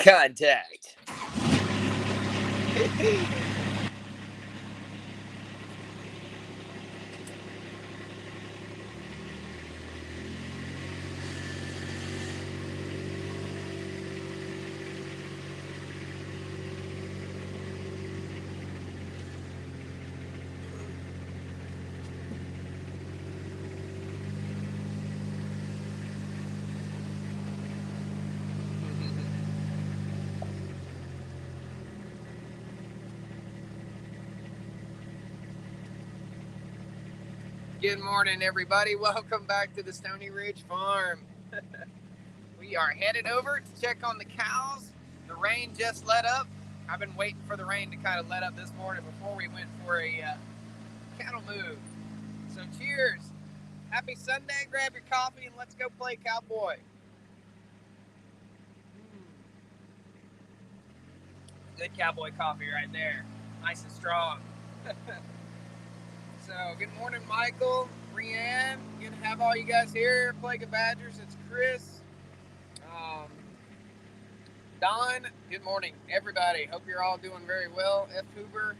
Contact. Good morning, everybody. Welcome back to the Stony Ridge Farm. We are headed over to check on the cows. The rain just let up. I've been waiting for the rain to kind of let up this morning before we went for a cattle move. So cheers. Happy Sunday. Grab your coffee and let's go play cowboy. Good cowboy coffee right there. Nice and strong. So, good morning, Michael, Brianne. Good to have all you guys here. Plague of Badgers, it's Chris. Don, good morning, everybody. Hope you're all doing very well. F. Hoover,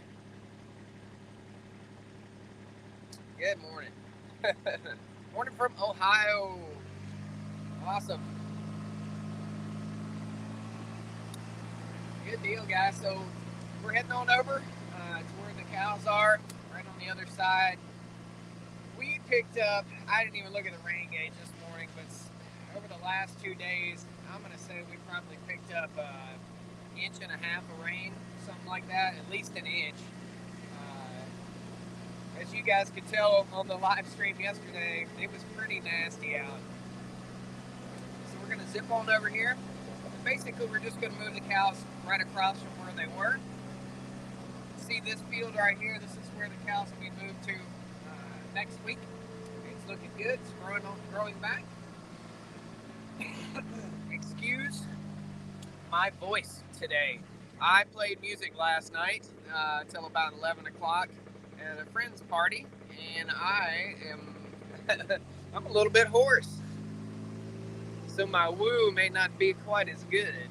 good morning. Morning from Ohio. Awesome. Good deal, guys. So, we're heading on over to where the cows are, right on the other side. We picked up, I didn't even look at the rain gauge this morning, but over the last 2 days, I'm going to say we probably picked up an inch and a half of rain, something like that, at least an inch. As you guys could tell on the live stream yesterday, it was pretty nasty out. So we're going to zip on over here. Basically, we're just going to move the cows right across from where they were. See this field right here? This is where the cows will be moved to next week. It's looking good. It's growing back. Excuse my voice today. I played music last night till about 11 o'clock at a friend's party, and I'm a little bit hoarse. So my woo may not be quite as good.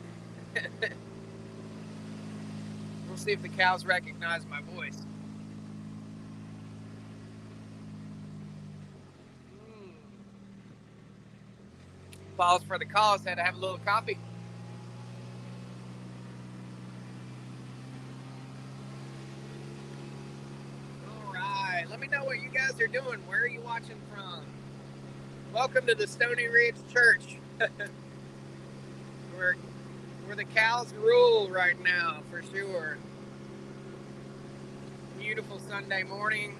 We'll see if the cows recognize my voice. Pause for the cause, had to have a little coffee. All right, let me know what you guys are doing. Where are you watching from? Welcome to the Stony Ridge Church. where the cows rule right now, for sure. Beautiful Sunday morning.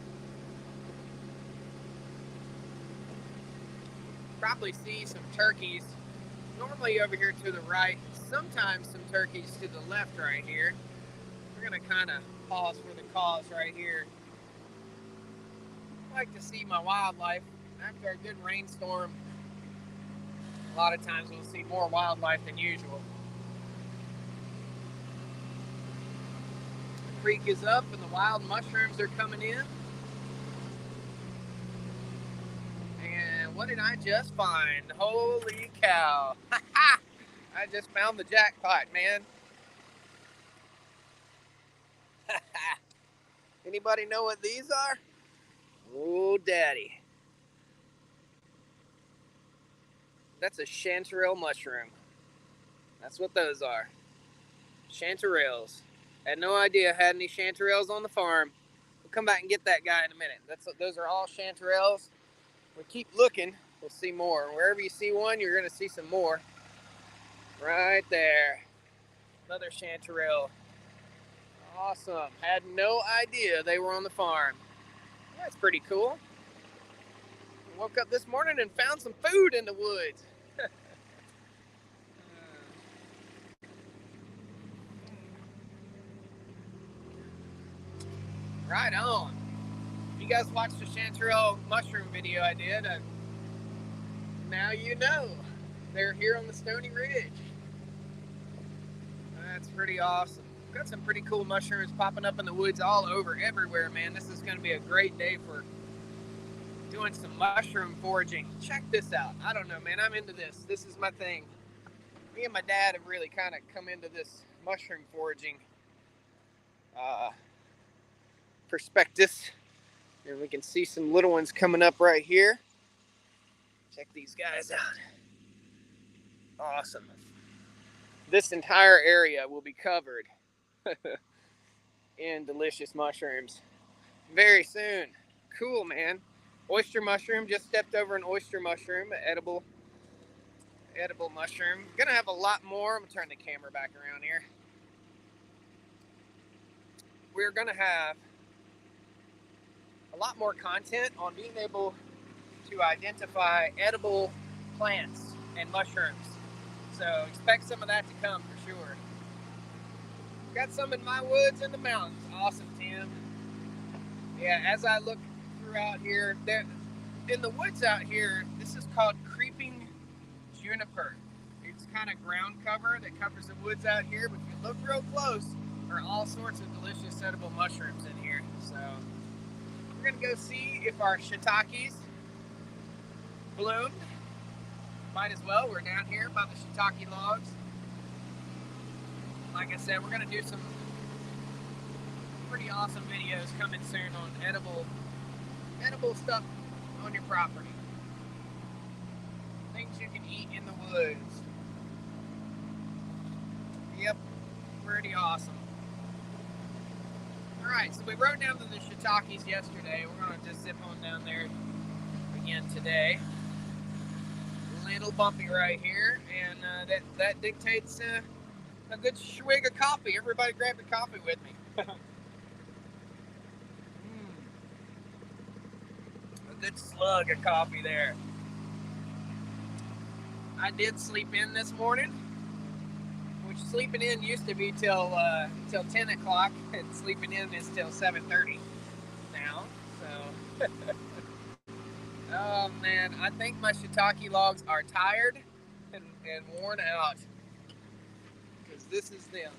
Probably see some turkeys normally over here to the right, sometimes some turkeys to the left right here. We're going to kind of pause for the cause right here. I like to see my wildlife after a good rainstorm. A lot of times we'll see more wildlife than usual. The creek is up and the wild mushrooms are coming in. What did I just find? Holy cow. I just found the jackpot, man. Anybody know what these are? Oh, daddy. That's a chanterelle mushroom. That's what those are. Chanterelles. Had no idea I had any chanterelles on the farm. We'll come back and get that guy in a minute. Those are all chanterelles. We keep looking, we'll see more. Wherever you see one, you're going to see some more. Right there. Another chanterelle. Awesome. Had no idea they were on the farm. That's pretty cool. Woke up this morning and found some food in the woods. Right on. If you guys watched the chanterelle mushroom video I did, now you know. They're here on the Stony Ridge. That's pretty awesome. Got some pretty cool mushrooms popping up in the woods all over, everywhere, man. This is going to be a great day for doing some mushroom foraging. Check this out. I don't know, man. I'm into this. This is my thing. Me and my dad have really kind of come into this mushroom foraging uh, perspective. And we can see some little ones coming up right here. Check these guys out. Awesome. This entire area will be covered in delicious mushrooms very soon. Cool, man. Oyster mushroom. Just stepped over an oyster mushroom, edible mushroom. Gonna have a lot more. I'm gonna turn the camera back around here. We're gonna have a lot more content on being able to identify edible plants and mushrooms. So expect some of that to come for sure. Got some in my woods in the mountains. Awesome, Tim. Yeah, as I look throughout here, there in the woods out here, this is called creeping juniper. It's kind of ground cover that covers the woods out here, but if you look real close, there are all sorts of delicious edible mushrooms in here. So we're gonna go see if our shiitakes bloomed. Might as well. We're down here by the shiitake logs. Like I said, we're gonna do some pretty awesome videos coming soon on edible stuff on your property. Things you can eat in the woods. Yep, pretty awesome. Alright, so we rode down to the Shiitakes yesterday. We're going to just zip on down there again today. A little bumpy right here, and that dictates a good swig of coffee. Everybody grab your coffee with me. A good slug of coffee there. I did sleep in this morning, which sleeping in used to be till 10 o'clock, and sleeping in is till 7:30 now. So, oh man, I think my shiitake logs are tired and worn out, because this is them.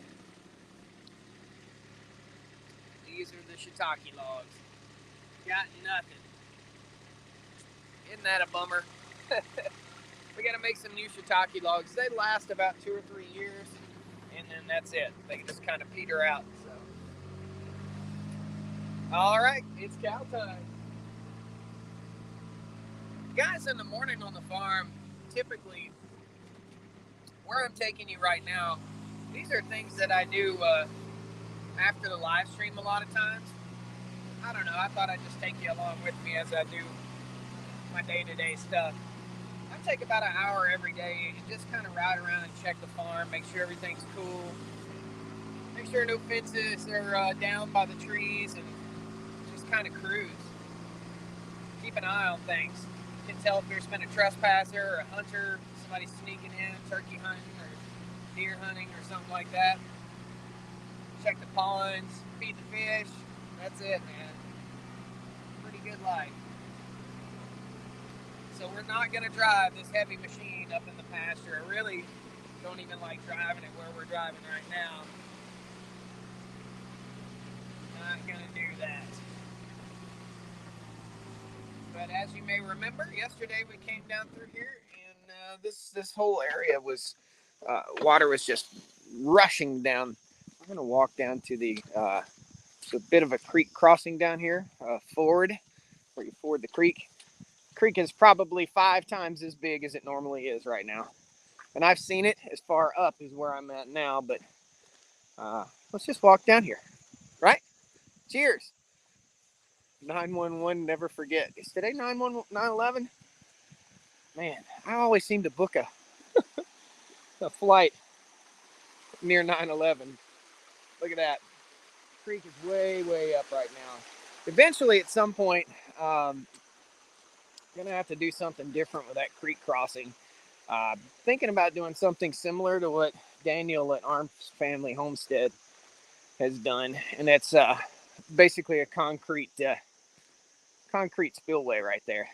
These are the shiitake logs. Got nothing. Isn't that a bummer? We got to make some new shiitake logs. They last about 2 or 3 years, and then that's it. They just kind of peter out. So, all right, it's cow time. Guys, in the morning on the farm, typically, where I'm taking you right now, these are things that I do after the live stream a lot of times. I don't know, I thought I'd just take you along with me as I do my day-to-day stuff. I take about an hour every day and just kind of ride around and check the farm, make sure everything's cool, make sure no fences are down by the trees, and just kind of cruise. Keep an eye on things. You can tell if there's been a trespasser or a hunter, somebody sneaking in, turkey hunting or deer hunting or something like that. Check the ponds, feed the fish. That's it, man. Pretty good life. So we're not going to drive this heavy machine up in the pasture. I really don't even like driving it where we're driving right now. Not going to do that. But as you may remember, yesterday we came down through here, and this whole area was, water was just rushing down. We're going to walk down to the a bit of a creek crossing down here, ford, where you ford the creek. Creek is probably 5 times as big as it normally is right now. And I've seen it as far up as where I'm at now, but let's just walk down here, right? Cheers. 911, never forget. Is today 9/11? Man, I always seem to book a flight near 9/11. Look at that. Creek is way, way up right now. Eventually, at some point, gonna have to do something different with that creek crossing. Thinking about doing something similar to what Daniel at Arms Family Homestead has done, and that's basically a concrete spillway right there.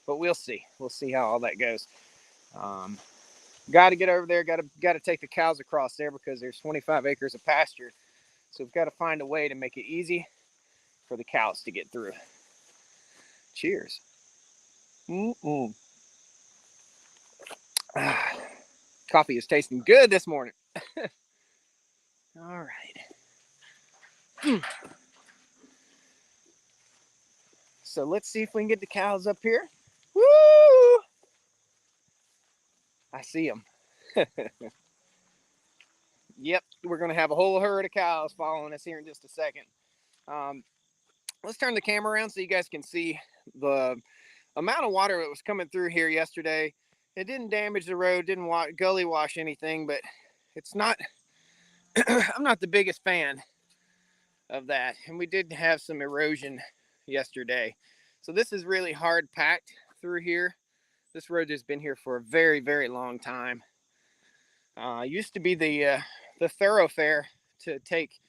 But we'll see. We'll see how all that goes. Got to get over there. Got to take the cows across there because there's 25 acres of pasture. So we've got to find a way to make it easy for the cows to get through. Cheers. Mm-mm. Coffee is tasting good this morning. All right. So let's see if we can get the cows up here. Woo! I see them. Yep, we're going to have a whole herd of cows following us here in just a second. Let's turn the camera around so you guys can see the amount of water that was coming through here yesterday. It didn't damage the road, didn't gully wash anything, but it's not, I'm not the biggest fan of that. And we did have some erosion yesterday. So this is really hard packed through here. This road has been here for a very, very long time. Used to be the thoroughfare to take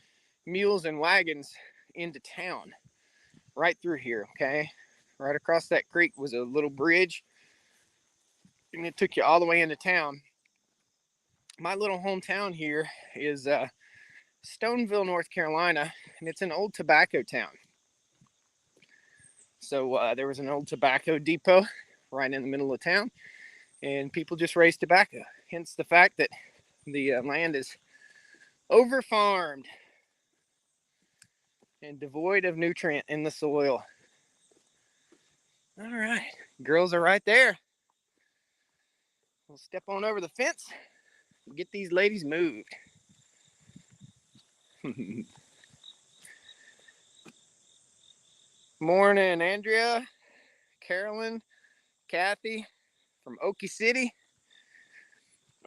mules and wagons into town right through here. Okay, right across that creek was a little bridge and it took you all the way into town. My little hometown here is Stoneville, North Carolina, and it's an old tobacco town. So there was an old tobacco depot right in the middle of town, and people just raised tobacco. Hence the fact that the land is over-farmed and devoid of nutrient in the soil. All right, girls are right there. We'll step on over the fence and get these ladies moved. Morning, Andrea, Carolyn, Kathy from Okie City,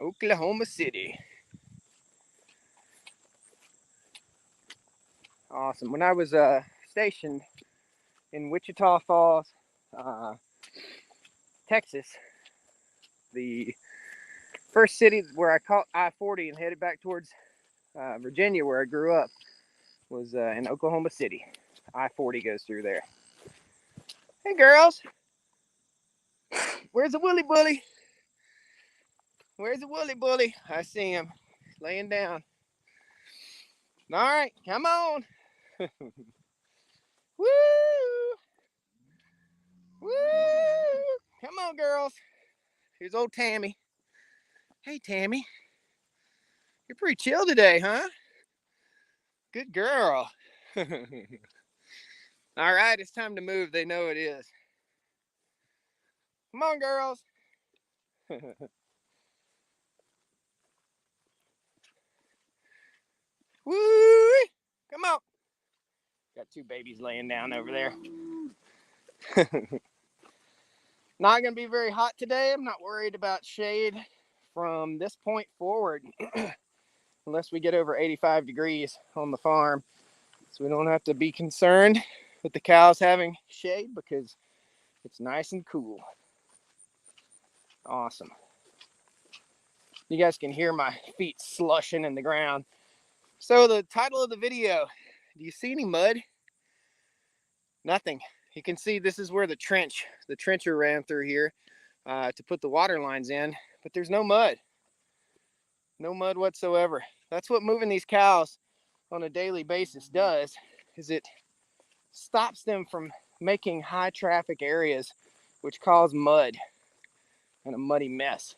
Oklahoma City. Awesome. When I was stationed in Wichita Falls, Texas, the first city where I caught I-40 and headed back towards Virginia, where I grew up, was in Oklahoma City. I-40 goes through there. Hey, girls. Where's the woolly bully? Where's the woolly bully? I see him laying down. All right, come on. Woo! Woo! Come on, girls. Here's old Tammy. Hey, Tammy. You're pretty chill today, huh? Good girl. All right, it's time to move. They know it is. Come on, girls. Woo! Come on. Got two babies laying down over there. Not going to be very hot today. I'm not worried about shade from this point forward. Unless we get over 85 degrees on the farm. So we don't have to be concerned with the cows having shade because it's nice and cool. Awesome. You guys can hear my feet slushing in the ground. So the title of the video, do you see any mud? Nothing. You can see this is where the trencher ran through here to put the water lines in, but there's no mud. No mud whatsoever. That's what moving these cows on a daily basis does, is it stops them from making high traffic areas which cause mud and a muddy mess.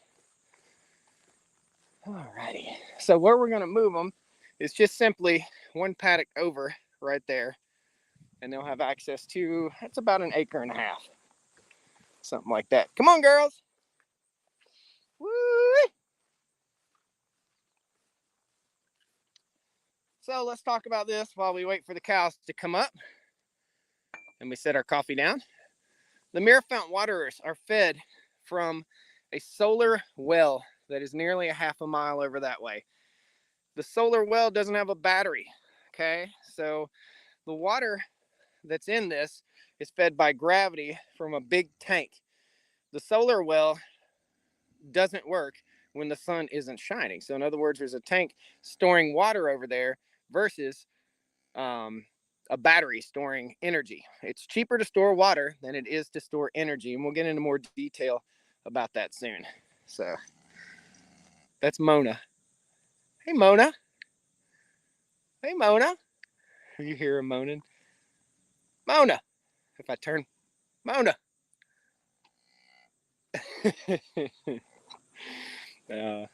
Alrighty, so where we're going to move them is just simply one paddock over right there, and they'll have access to, it's about an acre and a half, something like that. Come on, girls. Woo! So let's talk about this while we wait for the cows to come up and we set our coffee down. The Mirror Fountain waterers are fed from a solar well that is nearly a half a mile over that way. The solar well doesn't have a battery, okay? So the water that's in this is fed by gravity from a big tank. The solar well doesn't work when the sun isn't shining. So in other words, there's a tank storing water over there versus a battery storing energy. It's cheaper to store water than it is to store energy, and we'll get into more detail about that soon. So that's Mona. Hey, Mona. Hey, Mona. You hear her moaning? Mona. If I turn, Mona.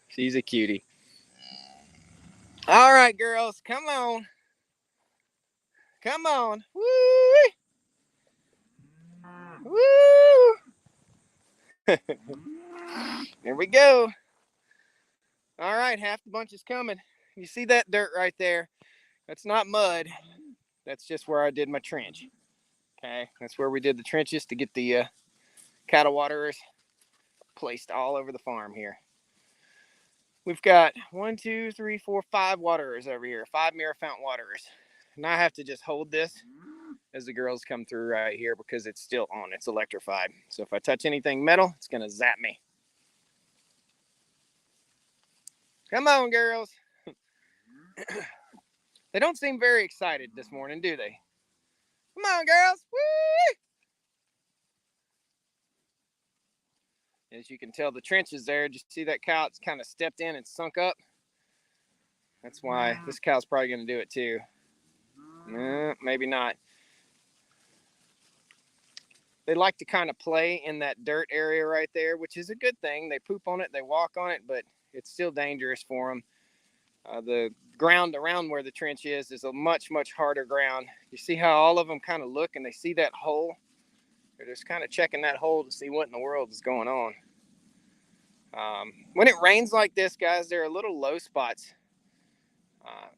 She's a cutie. All right, girls, come on. Come on. Woo! Woo! There we go. All right, half the bunch is coming. You see that dirt right there? That's not mud. That's just where I did my trench. Okay, that's where we did the trenches to get the cattle waterers placed all over the farm here. We've got 1, 2, 3, 4, 5 waterers over here, 5 mirror fountain waterers. And I have to just hold this as the girls come through right here because it's still on. It's electrified. So if I touch anything metal, it's going to zap me. Come on, girls. They don't seem very excited this morning, do they? Come on, girls. Woo! As you can tell, the trench is there. Just see that cow? It's kind of stepped in and sunk up. That's why this cow's probably going to do it too. Maybe not. They like to kind of play in that dirt area right there, which is a good thing. They poop on it, they walk on it, but it's still dangerous for them. The ground around where the trench is a much, much harder ground. You see how all of them kind of look and they see that hole? They're just kind of checking that hole to see what in the world is going on. When it rains like this, guys, there are little low spots.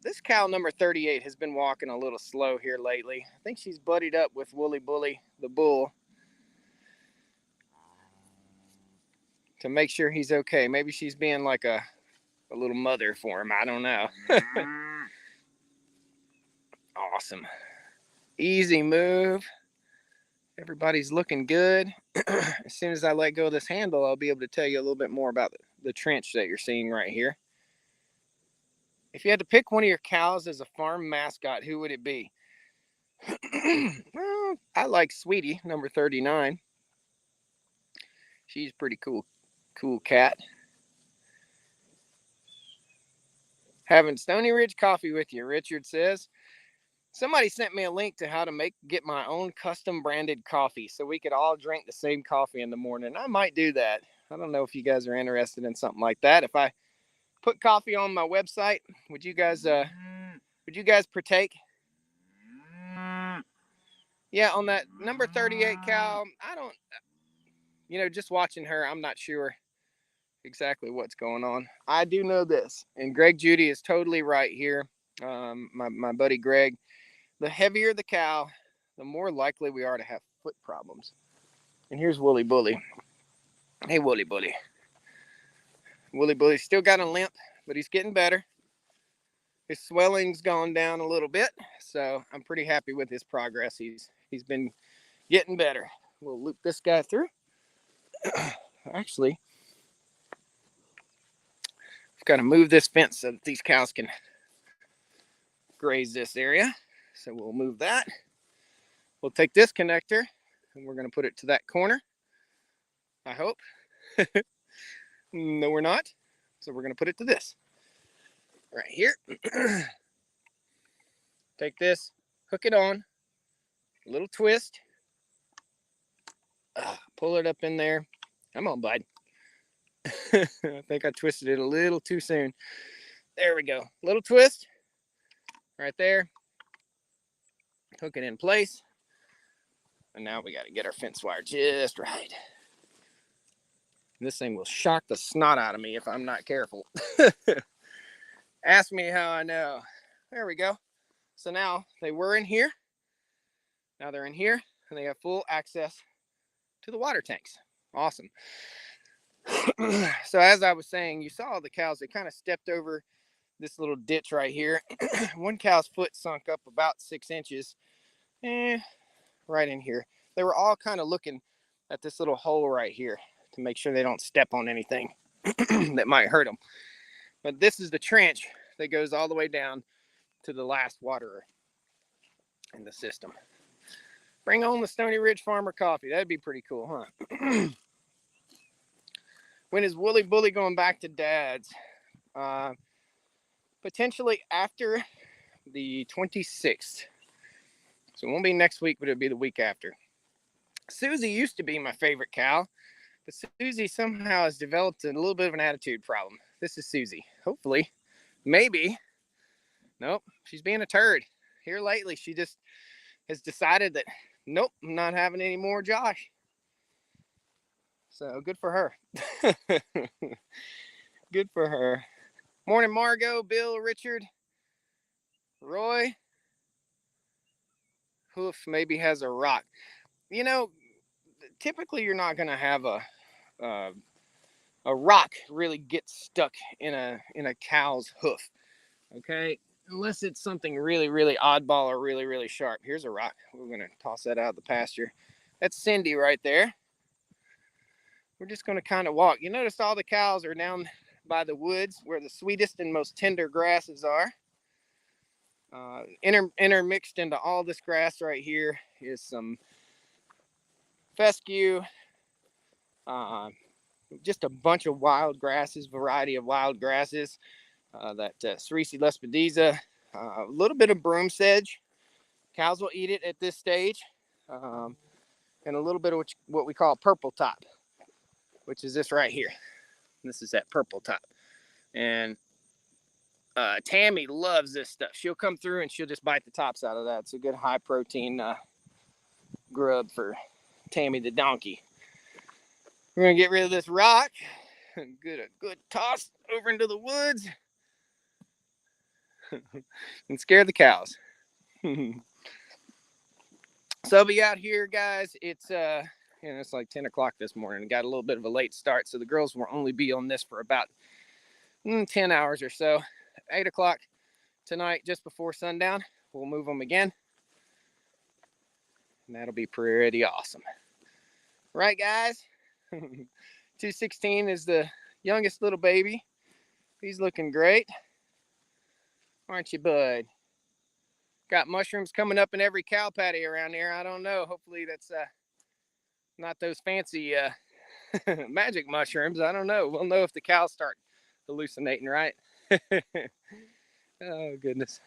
This cow number 38 has been walking a little slow here lately. I think she's buddied up with Wooly Bully, the bull, to make sure he's okay. Maybe she's being like a little mother for him. I don't know. Awesome. Easy move. Everybody's looking good. As soon as I let go of this handle, I'll be able to tell you a little bit more about the trench that you're seeing right here. If you had to pick one of your cows as a farm mascot, who would it be? Well, I like Sweetie, number 39. She's a pretty cool cat. Having Stony Ridge coffee with you, Richard says. Somebody sent me a link to how to get my own custom branded coffee so we could all drink the same coffee in the morning. I might do that. I don't know if you guys are interested in something like that. If I put coffee on my website, would you guys partake? Yeah, on that number 38 cow, just watching her, I'm not sure exactly what's going on. I do know this, and Greg Judy is totally right here. My buddy Greg, the heavier the cow, the more likely we are to have foot problems. And here's Wooly Bully. Hey, Wooly Bully. Wooly Bully's still got a limp, but he's getting better. His swelling's gone down a little bit, so I'm pretty happy with his progress. He's been getting better. We'll loop this guy through. Actually, I've got to move this fence so that these cows can graze this area. So we'll move that. We'll take this connector and we're going to put it to that corner. I hope. No, we're not. So we're going to put it to this right here. Take this, hook it on, a little twist. Pull it up in there. Come on, bud. I think I twisted it a little too soon. There we go. Little twist right there. Hook it in place. And now we got to get our fence wire just right. This thing will shock the snot out of me if I'm not careful. Ask me how I know. There we go. So now they were in here. Now they're in here and they have full access to the water tanks. Awesome. So as I was saying, you saw the cows, they kind of stepped over this little ditch right here. One cow's foot sunk up about 6 inches. Right in here. They were all kind of looking at this little hole right here to make sure they don't step on anything that might hurt them. But this is the trench that goes all the way down to the last waterer in the system. Bring on the Stony Ridge Farmer coffee. That'd be pretty cool, huh? When is Wooly Bully going back to Dad's? Potentially after the 26th. So it won't be next week, but it'll be the week after. Susie used to be my favorite cow. But Susie somehow has developed a little bit of an attitude problem. This is Susie. Hopefully, maybe. Nope, she's being a turd. Here lately, she just has decided that, nope, I'm not having any more Josh. So good for her. Good for her. Morning, Margot, Bill, Richard, Roy. Hoof maybe has a rock. You know, typically you're not going to have uh, a rock really get stuck in a cow's hoof. Okay, unless it's something really, really oddball or really, really sharp. Here's a rock. We're going to toss that out of the pasture. That's Cindy right there. We're just going to kind of walk. You notice all the cows are down by the woods where the sweetest and most tender grasses are. Intermixed into all this grass right here is some fescue, just a bunch of wild grasses, variety of wild grasses. That Cerisi lespedeza, a little bit of broom sedge. Cows will eat it at this stage, and a little bit of what we call purple top, which is this right here. This is that purple top, and Tammy loves this stuff. She'll come through and she'll just bite the tops out of that. It's a good high protein grub for Tammy the donkey. We're gonna get rid of this rock and get a good toss over into the woods and scare the cows. So I'll be out here, guys. It's it's like 10 o'clock this morning. Got a little bit of a late start, so the girls will only be on this for about 10 hours or so. 8 o'clock tonight, just before sundown, we'll move them again, and that'll be pretty awesome. Right, guys? 216 is the youngest little baby. He's looking great. Aren't you, bud? Got mushrooms coming up in every cow patty around here. I don't know. Hopefully that's not those fancy magic mushrooms. I don't know. We'll know if the cows start hallucinating, right? Oh, goodness.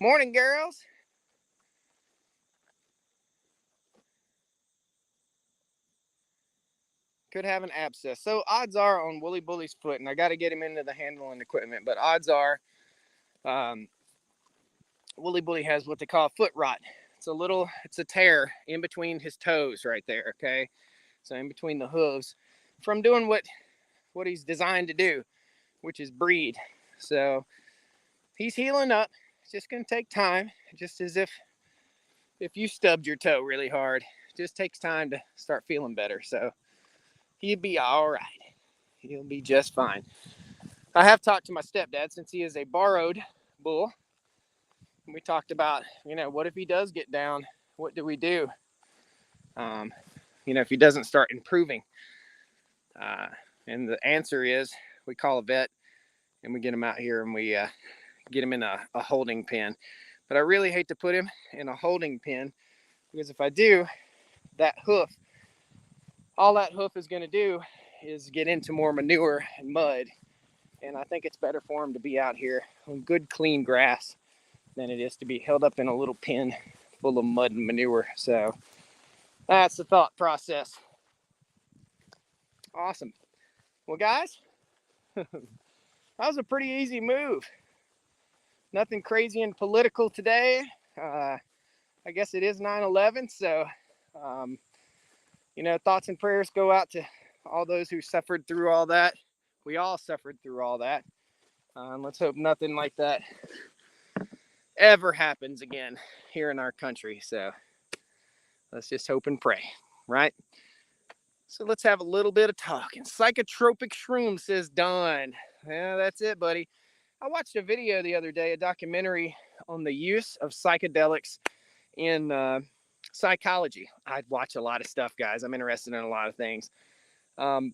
Morning, girls. Could have an abscess. So odds are on Wooly Bully's foot, and I got to get him into the handling equipment, but odds are Wooly Bully has what they call foot rot. It's a tear in between his toes right there, okay? So in between the hooves from doing what he's designed to do, which is breed. So he's healing up. It's just going to take time, just as if you stubbed your toe really hard. It just takes time to start feeling better. So he'll be all right. He'll be just fine. I have talked to my stepdad since he is a borrowed bull. We talked about, what if he does get down? What do we do? If he doesn't start improving. And the answer is we call a vet and we get him out here and we get him in a holding pen. But I really hate to put him in a holding pen because if I do, all that hoof is going to do is get into more manure and mud. And I think it's better for him to be out here on good, clean grass than it is to be held up in a little pen full of mud and manure. So that's the thought process. Awesome. Well, guys, that was a pretty easy move. Nothing crazy and political today. I guess it is 9/11, so thoughts and prayers go out to all those who suffered through all that. We all suffered through all that. Let's hope nothing like that ever happens again here in our country. So let's just hope and pray, right? So let's have a little bit of talking. Psychotropic shroom, says Don. Yeah, that's it, buddy. I watched a video the other day, a documentary on the use of psychedelics in psychology. I watch a lot of stuff, guys. I'm interested in a lot of things. And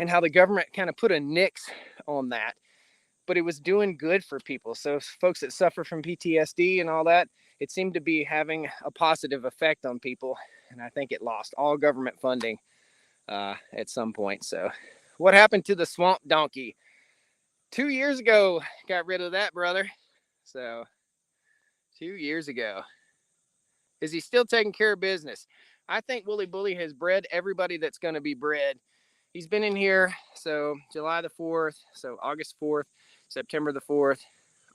how the government kind of put a nix on that. But it was doing good for people. So folks that suffer from PTSD and all that, it seemed to be having a positive effect on people. And I think it lost all government funding at some point. So what happened to the swamp donkey? 2 years ago, got rid of that, brother. So 2 years ago. Is he still taking care of business? I think Wooly Bully has bred everybody that's going to be bred. He's been in here, so July the 4th, so August 4th, September the 4th,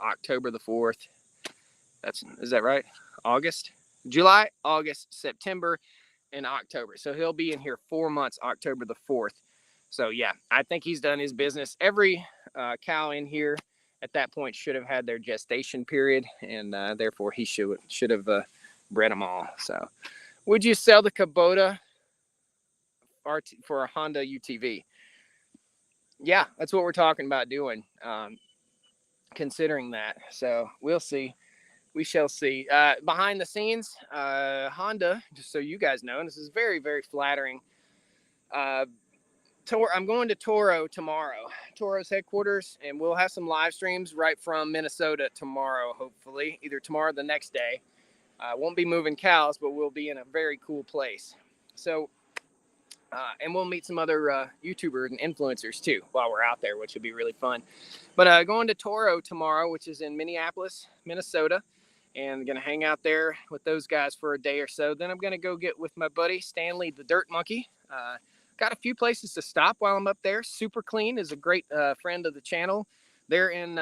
October the 4th. Is that right? August? July, August, September, and October. So he'll be in here 4 months, October the 4th. So yeah, I think he's done his business. Every cow in here at that point should have had their gestation period, and therefore he should have bred them all. So, would you sell the Kubota for a Honda UTV? Yeah, that's what we're talking about doing. Considering that, so we'll see. We shall see. Behind the scenes, Honda, just so you guys know, and this is very, very flattering. I'm going to Toro tomorrow, Toro's headquarters, and we'll have some live streams right from Minnesota tomorrow, hopefully, either tomorrow or the next day. Won't be moving cows, but we'll be in a very cool place. So, and we'll meet some other YouTubers and influencers too while we're out there, which will be really fun. But going to Toro tomorrow, which is in Minneapolis, Minnesota, and going to hang out there with those guys for a day or so. Then I'm going to go get with my buddy Stanley, the Dirt Monkey. Got a few places to stop while I'm up there. Super Clean is a great friend of the channel. They're in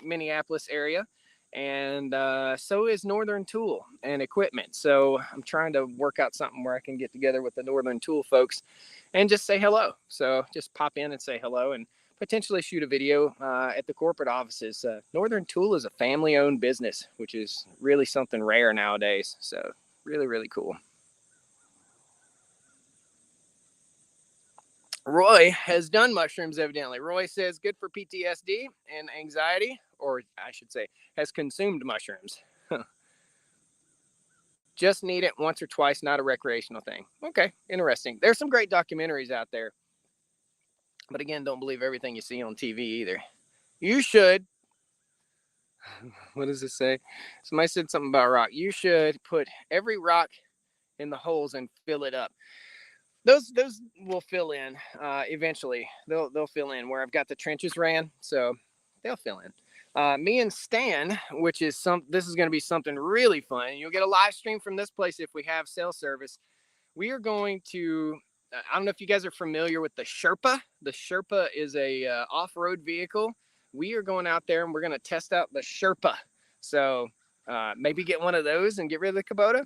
Minneapolis area. And so is Northern Tool and Equipment. So I'm trying to work out something where I can get together with the Northern Tool folks and just say hello. So just pop in and say hello and potentially shoot a video at the corporate offices. Northern Tool is a family-owned business, which is really something rare nowadays. So really, really cool. Roy has done mushrooms, evidently. Roy says good for PTSD and anxiety, or I should say, has consumed mushrooms. Just need it once or twice, not a recreational thing. Okay, interesting. There's some great documentaries out there. But again, don't believe everything you see on TV either. You should. What does it say? Somebody said something about rock. You should put every rock in the holes and fill it up. Those will fill in eventually. They'll fill in where I've got the trenches ran, so they'll fill in. Me and Stan, which is this is going to be something really fun. You'll get a live stream from this place if we have cell service. We are going to. I don't know if you guys are familiar with the Sherpa. The Sherpa is a off-road vehicle. We are going out there and we're going to test out the Sherpa. So maybe get one of those and get rid of the Kubota.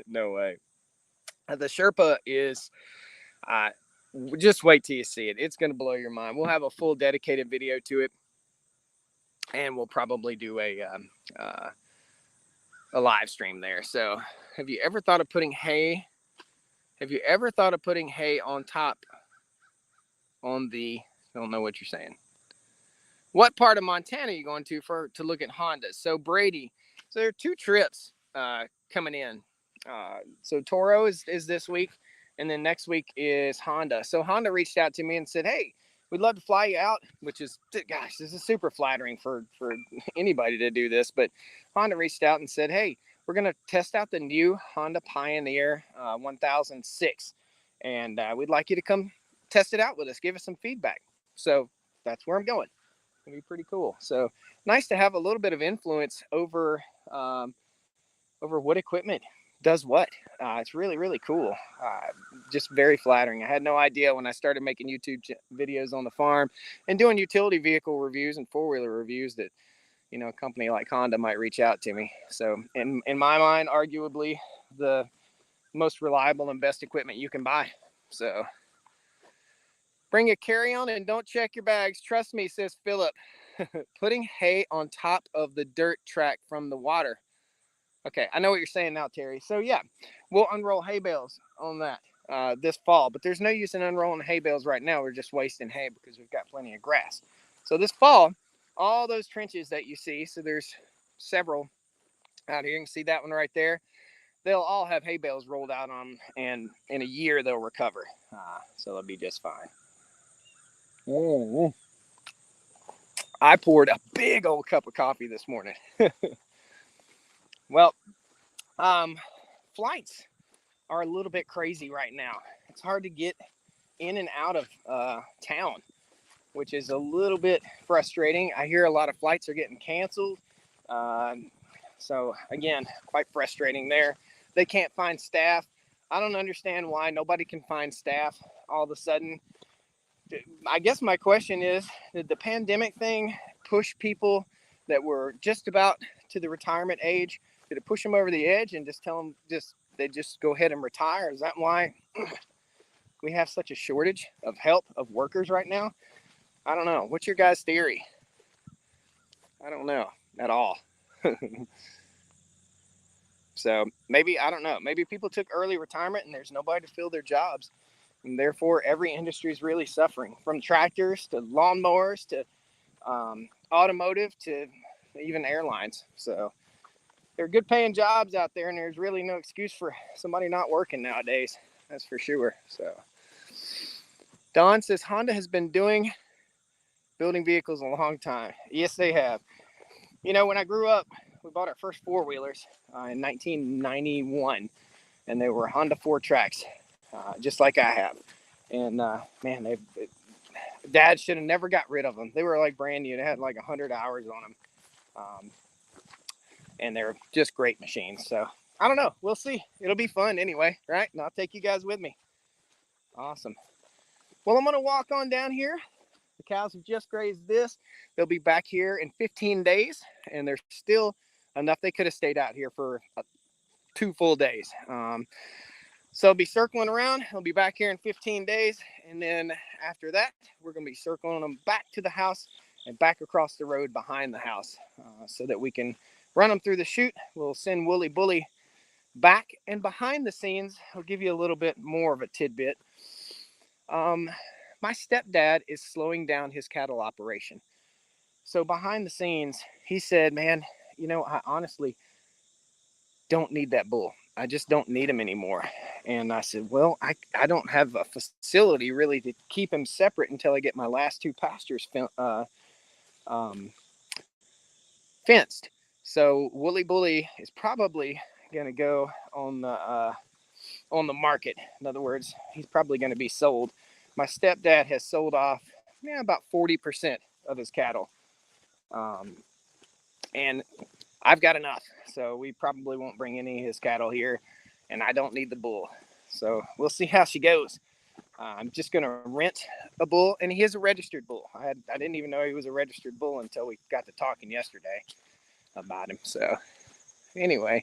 No way. The Sherpa is, just wait till you see it. It's going to blow your mind. We'll have a full dedicated video to it, and we'll probably do a live stream there. So, have you ever thought of putting hay? Have you ever thought of putting hay on top? I don't know what you're saying. What part of Montana are you going to look at Hondas? So Brady, so there are 2 trips coming in. So Toro is this week, and then next week is Honda. So Honda reached out to me and said, hey, we'd love to fly you out, which is, gosh, this is super flattering for anybody to do this. But Honda reached out and said, hey, we're going to test out the new Honda Pioneer 1006. And we'd like you to come test it out with us. Give us some feedback. So that's where I'm going. It'll be pretty cool. So nice to have a little bit of influence over what equipment does what. It's really, really cool. Just very flattering. I had no idea when I started making YouTube videos on the farm and doing utility vehicle reviews and 4-wheeler reviews that, a company like Honda might reach out to me. So in my mind, arguably the most reliable and best equipment you can buy. So bring a carry-on and don't check your bags. Trust me, says Philip. Putting hay on top of the dirt track from the water. Okay, I know what you're saying now, Terry. So yeah, we'll unroll hay bales on that this fall, but there's no use in unrolling hay bales right now. We're just wasting hay because we've got plenty of grass. So this fall, all those trenches that you see, so there's several out here. You can see that one right there. They'll all have hay bales rolled out on them, and in a year they'll recover. So they'll be just fine. I poured a big old cup of coffee this morning. Well, flights are a little bit crazy right now. It's hard to get in and out of town, which is a little bit frustrating. I hear a lot of flights are getting canceled. So again, quite frustrating there. They can't find staff. I don't understand why nobody can find staff all of a sudden. I guess my question is, did the pandemic thing push people that were just about to the retirement age? Did it push them over the edge and just tell them they just go ahead and retire? Is that why we have such a shortage of help, of workers right now? I don't know. What's your guys' theory? I don't know at all. So maybe, I don't know, maybe people took early retirement and there's nobody to fill their jobs. And therefore, every industry is really suffering, from tractors to lawnmowers to automotive to even airlines. So there are good paying jobs out there, and there's really no excuse for somebody not working nowadays. That's for sure. So Don says Honda has been building vehicles a long time. Yes, they have. You know, when I grew up, we bought our first four-wheelers in 1991, and they were Honda 4-Tracks, just like I have. And man, Dad should have never got rid of them. They were like brand new. They had like 100 hours on them, and they're just great machines. So I don't know. We'll see. It'll be fun anyway, right? And I'll take you guys with me. Awesome. Well, I'm gonna walk on down here. The cows have just grazed this. They'll be back here in 15 days, and there's still enough. They could have stayed out here for 2 full days. So I'll be circling around. I'll be back here in 15 days. And then after that, we're going to be circling them back to the house and back across the road behind the house so that we can run them through the chute. We'll send Wooly Bully back. And behind the scenes, I'll give you a little bit more of a tidbit. My stepdad is slowing down his cattle operation. So behind the scenes, he said, man, you know, I honestly don't need that bull. I just don't need him anymore. And I said, well, I don't have a facility really to keep him separate until I get my last 2 pastures fenced. So Wooly Bully is probably going to go on the market. In other words, he's probably going to be sold. My stepdad has sold off about 40% of his cattle. And I've got enough. So we probably won't bring any of his cattle here. And I don't need the bull. So we'll see how she goes. I'm just going to rent a bull. And he is a registered bull. I didn't even know he was a registered bull until we got to talking yesterday about him. So anyway,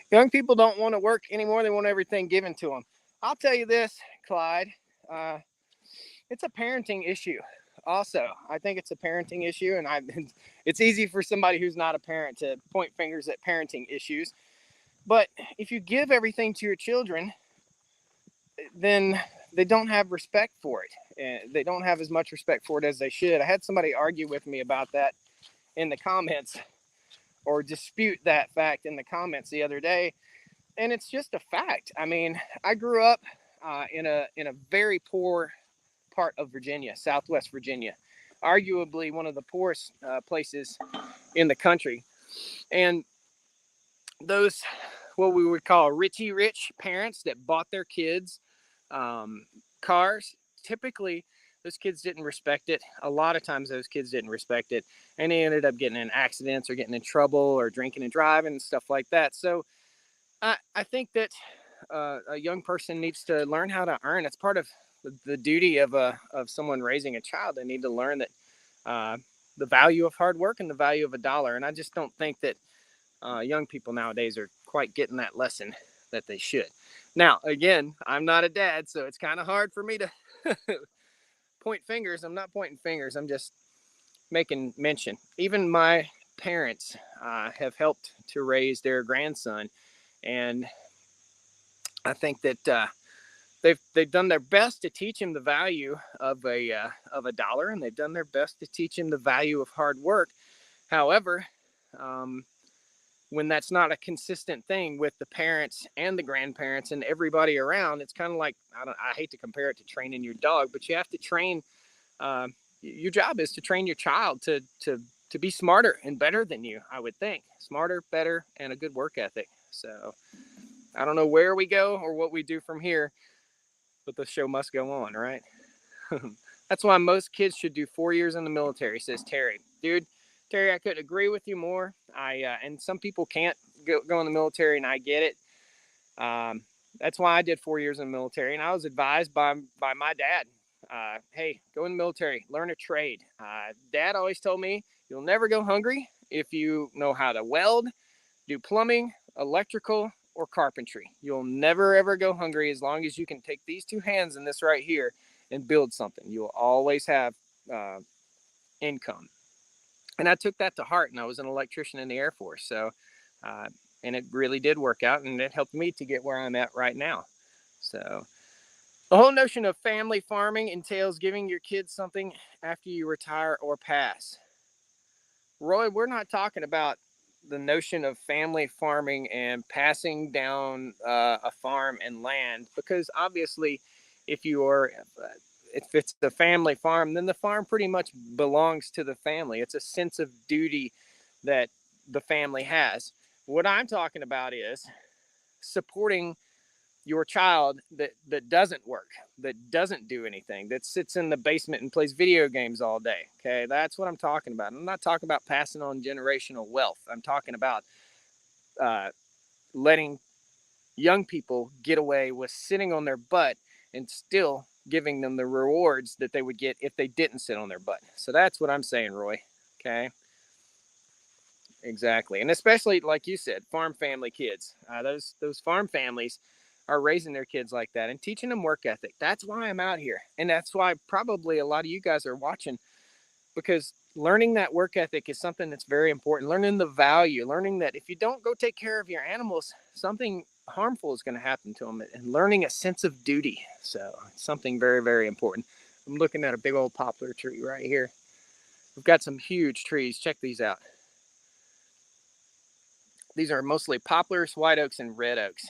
young people don't want to work anymore. They want everything given to them. I'll tell you this, Clyde. It's a parenting issue. Also, I think it's a parenting issue, and it's easy for somebody who's not a parent to point fingers at parenting issues. But if you give everything to your children, then they don't have respect for it. And they don't have as much respect for it as they should. I had somebody argue with me about that in the comments, or dispute that fact in the comments the other day. And it's just a fact. I mean, I grew up in a very poor part of Virginia, Southwest Virginia, arguably one of the poorest places in the country. And those, what we would call richy rich parents that bought their kids cars, typically those kids didn't respect it. A lot of times those kids didn't respect it, and they ended up getting in accidents or getting in trouble or drinking and driving and stuff like that. So I think that a young person needs to learn how to earn. It's part of the duty of someone raising a child. They need to learn that the value of hard work and the value of a dollar. And I just don't think that young people nowadays are quite getting that lesson that they should. Now, again, I'm not a dad, so it's kind of hard for me to point fingers. I'm not pointing fingers. I'm just making mention. Even my parents have helped to raise their grandson, and I think that they've done their best to teach him the value of a dollar, and they've done their best to teach him the value of hard work. However, when that's not a consistent thing with the parents and the grandparents and everybody around, it's kind of like, I hate to compare it to training your dog, but you have to train. Your job is to train your child to be smarter and better than you. I would think smarter, better, and a good work ethic. So I don't know where we go or what we do from here, but the show must go on, right? That's why most kids should do 4 years in the military, says Terry. Dude, Terry, I couldn't agree with you more. And some people can't go in the military, and I get it. That's why I did 4 years in the military, and I was advised by my dad, hey, go in the military, learn a trade. Dad always told me, you'll never go hungry if you know how to weld, do plumbing, electrical, or carpentry. You'll never ever go hungry as long as you can take these two hands and this right here and build something. You will always have income. And I took that to heart, and I was an electrician in the Air Force. So, and it really did work out, and it helped me to get where I'm at right now. So, the whole notion of family farming entails giving your kids something after you retire or pass. Roy, we're not talking about the notion of family farming and passing down a farm and land, because obviously, if you are, if it's the family farm, then the farm pretty much belongs to the family. It's a sense of duty that the family has. What I'm talking about is supporting your child that doesn't work, that doesn't do anything, that sits in the basement and plays video games all day. Okay, that's what I'm talking about. I'm not talking about passing on generational wealth. I'm talking about letting young people get away with sitting on their butt and still giving them the rewards that they would get if they didn't sit on their butt. So that's what I'm saying, Roy. Okay. Exactly. And especially, like you said, farm family kids. Those farm families are raising their kids like that and teaching them work ethic. That's why I'm out here. And that's why probably a lot of you guys are watching, because learning that work ethic is something that's very important. Learning the value, learning that if you don't go take care of your animals, something harmful is going to happen to them, and learning a sense of duty. So it's something very, very important. I'm looking at a big old poplar tree right here. We've got some huge trees. Check these out. These are mostly poplars, white oaks, and red oaks.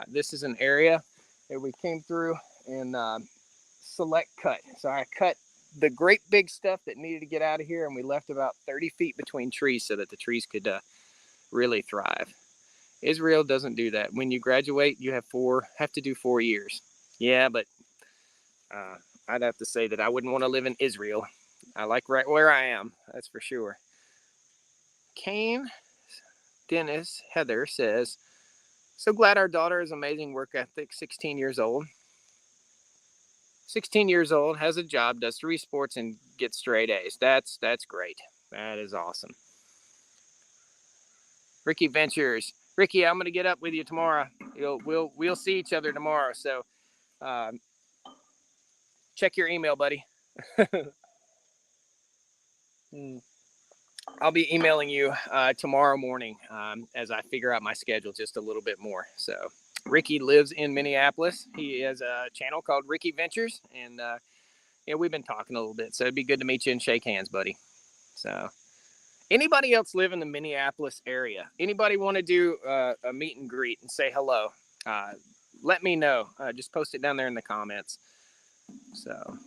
This is an area that we came through and select cut. So I cut the great big stuff that needed to get out of here, and we left about 30 feet between trees so that the trees could really thrive. Israel doesn't do that. When you graduate, you have to do 4 years. Yeah, but I'd have to say that I wouldn't want to live in Israel. I like right where I am, that's for sure. Kane Dennis Heather says, so glad our daughter has amazing work ethic, 16 years old. 16 years old, has a job, does 3 sports, and gets straight A's. That's great. That is awesome. Ricky Ventures. Ricky, I'm going to get up with you tomorrow. We'll see each other tomorrow. So check your email, buddy. I'll be emailing you tomorrow morning as I figure out my schedule just a little bit more. So Ricky lives in Minneapolis. He has a channel called Ricky Ventures, and we've been talking a little bit. So it'd be good to meet you and shake hands, buddy. So anybody else live in the Minneapolis area? Anybody want to do a meet and greet and say hello? Let me know. Just post it down there in the comments. So,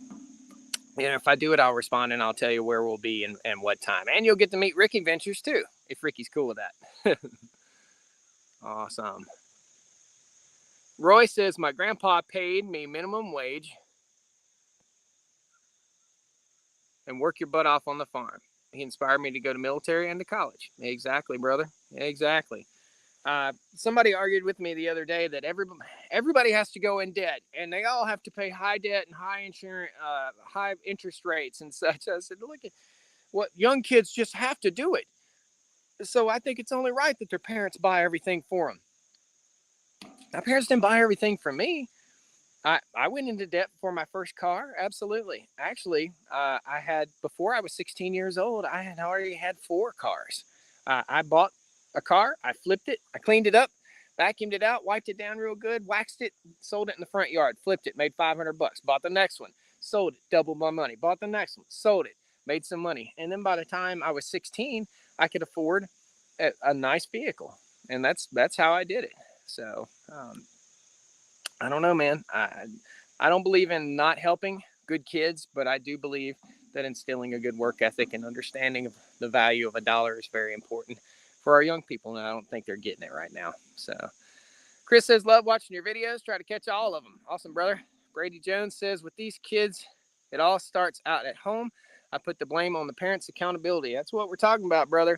if I do it, I'll respond and I'll tell you where we'll be and what time. And you'll get to meet Ricky Ventures too, if Ricky's cool with that. Awesome. Roy says, my grandpa paid me minimum wage and work your butt off on the farm. He inspired me to go to military and to college. Exactly, brother. Exactly. Somebody argued with me the other day that everybody has to go in debt, and they all have to pay high debt and high insurance, high interest rates and such. I said, look at what young kids just have to do it. So I think it's only right that their parents buy everything for them. My parents didn't buy everything for me. I went into debt for my first car. Absolutely. Actually, I had, before I was 16 years old, I had already had 4 cars. I bought a car, I flipped it, I cleaned it up, vacuumed it out, wiped it down real good, waxed it, sold it in the front yard, flipped it, made $500. Bought the next one, sold it, doubled my money. Bought the next one, sold it, made some money. And then by the time I was 16, I could afford a nice vehicle. And that's how I did it. So, I don't know, man. I don't believe in not helping good kids, but I do believe that instilling a good work ethic and understanding of the value of a dollar is very important for our young people, and I don't think they're getting it right now. So Chris says, love watching your videos. Try to catch all of them. Awesome, brother. Brady Jones says, with these kids, it all starts out at home. I put the blame on the parents' accountability. That's what we're talking about, brother.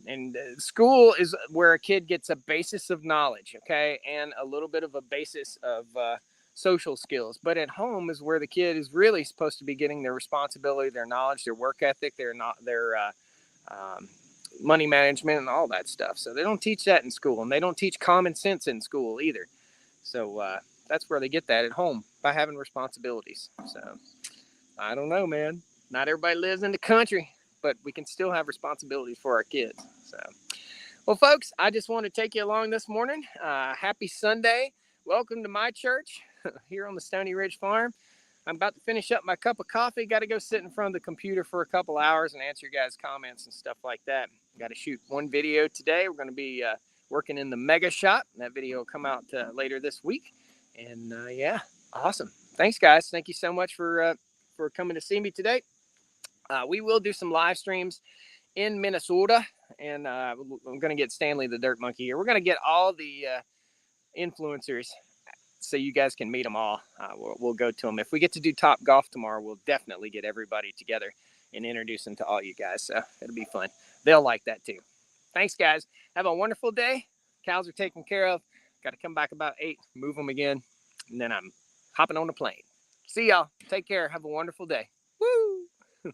And school is where a kid gets a basis of knowledge, okay, and a little bit of a basis of social skills. But at home is where the kid is really supposed to be getting their responsibility, their knowledge, their work ethic, their um, money management, and all that stuff. So they don't teach that in school, and they don't teach common sense in school either. So that's where they get that at home, by having responsibilities. So I don't know, man. Not everybody lives in the country, but we can still have responsibilities for our kids. So, well, folks, I just want to take you along this morning. Happy Sunday. Welcome to my church here on the Stony Ridge Farm. I'm about to finish up my cup of coffee. Got to go sit in front of the computer for a couple hours and answer your guys' comments and stuff like that. Got to shoot one video today. We're going to be working in the mega shop. That video will come out later this week. And yeah, awesome. Thanks, guys. Thank you so much for coming to see me today. We will do some live streams in Minnesota, and I'm going to get Stanley the Dirt Monkey here. We're going to get all the influencers so you guys can meet them all. We'll go to them. If we get to do Top Golf tomorrow, we'll definitely get everybody together and introduce them to all you guys. So it'll be fun. They'll like that too. Thanks, guys. Have a wonderful day. Cows are taken care of. Got to come back about 8, move them again, and then I'm hopping on the plane. See y'all. Take care. Have a wonderful day. Woo!